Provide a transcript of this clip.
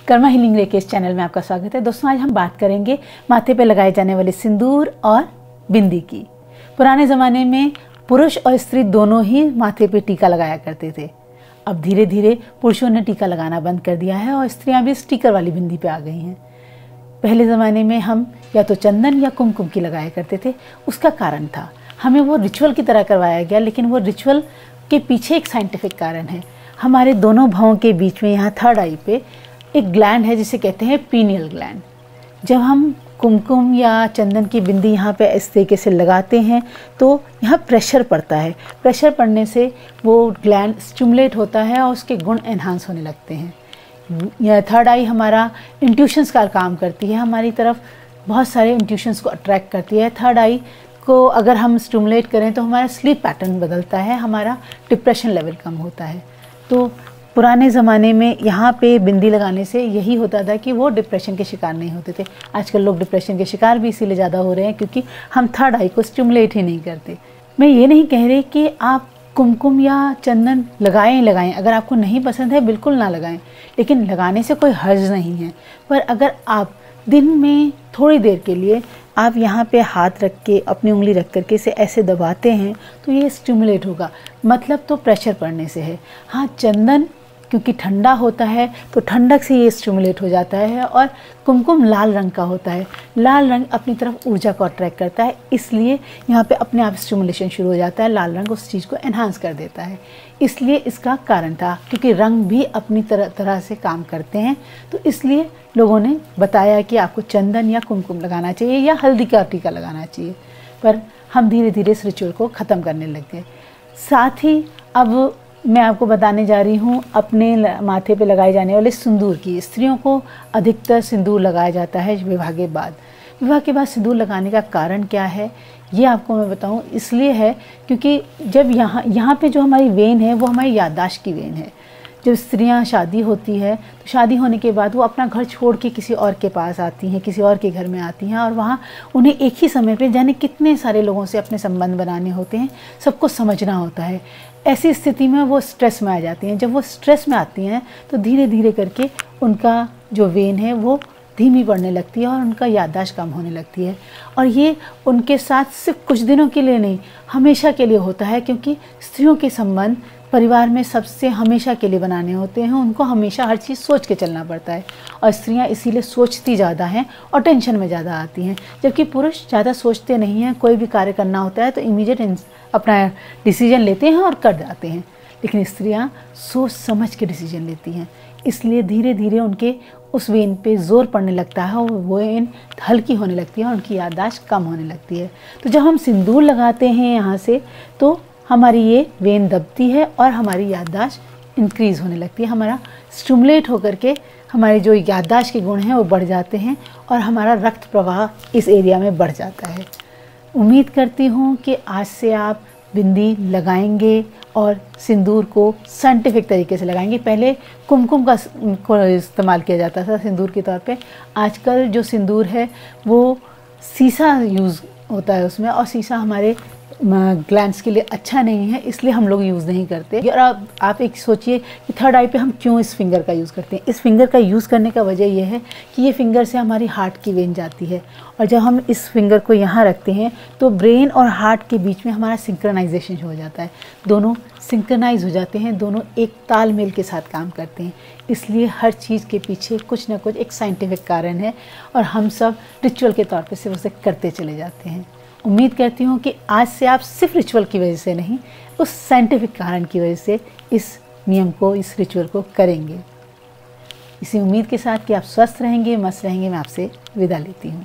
Karma healing रे के इस चैनल में आपका स्वागत है। दोस्तों, आज हम बात करेंगे माथे पे लगाए जाने वाले सिंदूर और बिंदी की। पुराने ज़माने में पुरुष और स्त्री दोनों ही माथे पे टीका लगाया करते थे। अब धीरे धीरे पुरुषों ने टीका लगाना बंद कर दिया है और स्त्रियां भी स्टिकर वाली बिंदी पे आ गई हैं। पहले ज़माने में हम या तो चंदन या कुमकुम की लगाया करते थे। उसका कारण था, हमें वो रिचुअल की तरह करवाया गया, लेकिन वो रिचुअल के पीछे एक साइंटिफिक कारण है। हमारे दोनों भवों के बीच में यहाँ थर्ड आई पे एक ग्लैंड है जिसे कहते हैं पीनियल ग्लैंड। जब हम कुमकुम या चंदन की बिंदी यहाँ पे इस तरीके से लगाते हैं तो यहाँ प्रेशर पड़ता है। प्रेशर पड़ने से वो ग्लैंड स्टिमुलेट होता है और उसके गुण एनहांस होने लगते हैं। यह थर्ड आई हमारा इंट्यूशंस का काम करती है, हमारी तरफ बहुत सारे इंट्यूशंस को अट्रैक्ट करती है। थर्ड आई को अगर हम स्टिमुलेट करें तो हमारा स्लीप पैटर्न बदलता है, हमारा डिप्रेशन लेवल कम होता है। तो पुराने ज़माने में यहाँ पे बिंदी लगाने से यही होता था कि वो डिप्रेशन के शिकार नहीं होते थे। आजकल लोग डिप्रेशन के शिकार भी इसीलिए ज़्यादा हो रहे हैं क्योंकि हम थर्ड आई को स्टिमुलेट ही नहीं करते। मैं ये नहीं कह रही कि आप कुमकुम या चंदन लगाएं, अगर आपको नहीं पसंद है बिल्कुल ना लगाएं, लेकिन लगाने से कोई हर्ज नहीं है। पर अगर आप दिन में थोड़ी देर के लिए आप यहाँ पे हाथ रख के अपनी उंगली रख करके इसे ऐसे दबाते हैं तो ये स्टिमुलेट होगा। मतलब तो प्रेशर पड़ने से है। हाँ, चंदन क्योंकि ठंडा होता है तो ठंडक से ये स्टिमुलेट हो जाता है, और कुमकुम लाल रंग का होता है। लाल रंग अपनी तरफ ऊर्जा को अट्रैक्ट करता है, इसलिए यहाँ पे अपने आप स्टिमुलेशन शुरू हो जाता है। लाल रंग उस चीज़ को एनहांस कर देता है, इसलिए इसका कारण था। क्योंकि रंग भी अपनी तरह से काम करते हैं, तो इसलिए लोगों ने बताया कि आपको चंदन या कुमकुम लगाना चाहिए या हल्दी का टीका लगाना चाहिए। पर हम धीरे धीरे इस रिचुअल को ख़त्म करने लग गए। साथ ही अब मैं आपको बताने जा रही हूँ अपने माथे पे लगाए जाने वाले सिंदूर की। स्त्रियों को अधिकतर सिंदूर लगाया जाता है विवाह के बाद। विवाह के बाद सिंदूर लगाने का कारण क्या है ये आपको मैं बताऊँ। इसलिए है क्योंकि जब यहाँ पे जो हमारी वेन है वो हमारी याददाश्त की वेन है। जब स्त्रियां शादी होती है तो शादी होने के बाद वो अपना घर छोड़ के किसी और के पास आती हैं, किसी और के घर में आती हैं, और वहाँ उन्हें एक ही समय पे जाने कितने सारे लोगों से अपने संबंध बनाने होते हैं, सबको समझना होता है। ऐसी स्थिति में वो स्ट्रेस में आ जाती हैं। जब वो स्ट्रेस में आती हैं तो धीरे धीरे करके उनका जो वेन है वो धीमी पड़ने लगती है और उनका याददाश्त कम होने लगती है। और ये उनके साथ सिर्फ कुछ दिनों के लिए नहीं, हमेशा के लिए होता है, क्योंकि स्त्रियों के संबंध परिवार में सबसे हमेशा के लिए बनाने होते हैं। उनको हमेशा हर चीज़ सोच के चलना पड़ता है, और स्त्रियां इसीलिए सोचती ज़्यादा हैं और टेंशन में ज़्यादा आती हैं, जबकि पुरुष ज़्यादा सोचते नहीं हैं। कोई भी कार्य करना होता है तो इमीडिएट अपना डिसीजन लेते हैं और कर जाते हैं, लेकिन स्त्रियां सोच समझ के डिसीजन लेती हैं। इसलिए धीरे धीरे उनके उस वेन पे जोर पड़ने लगता है और वो वेन हल्की होने लगती है और उनकी याददाश्त कम होने लगती है। तो जब हम सिंदूर लगाते हैं यहाँ से तो हमारी ये वेन दबती है और हमारी याददाश्त इंक्रीज़ होने लगती है। हमारा स्टिमुलेट होकर के हमारे जो याददाश्त के गुण हैं वो बढ़ जाते हैं और हमारा रक्त प्रवाह इस एरिया में बढ़ जाता है। उम्मीद करती हूँ कि आज से आप बिंदी लगाएंगे और सिंदूर को साइंटिफिक तरीके से लगाएंगे। पहले कुमकुम को इस्तेमाल किया जाता था सिंदूर के तौर पे। आजकल जो सिंदूर है वो सीसा यूज़ होता है उसमें, और सीसा हमारे ग्लैंड्स के लिए अच्छा नहीं है, इसलिए हम लोग यूज़ नहीं करते। और आप एक सोचिए कि थर्ड आई पे हम क्यों इस फिंगर का यूज़ करते हैं। इस फिंगर का यूज़ करने का वजह यह है कि ये फिंगर से हमारी हार्ट की वेन जाती है, और जब हम इस फिंगर को यहाँ रखते हैं तो ब्रेन और हार्ट के बीच में हमारा सिंक्रोनाइजेशन हो जाता है। दोनों सिंक्रोनाइज हो जाते हैं, दोनों एक तालमेल के साथ काम करते हैं। इसलिए हर चीज़ के पीछे कुछ ना कुछ एक साइंटिफिक कारण है, और हम सब रिचुअल के तौर पर सिर्फ उसे करते चले जाते हैं। उम्मीद करती हूँ कि आज से आप सिर्फ रिचुअल की वजह से नहीं, उस साइंटिफिक कारण की वजह से इस नियम को, इस रिचुअल को करेंगे। इसी उम्मीद के साथ कि आप स्वस्थ रहेंगे, मस्त रहेंगे, मैं आपसे विदा लेती हूँ।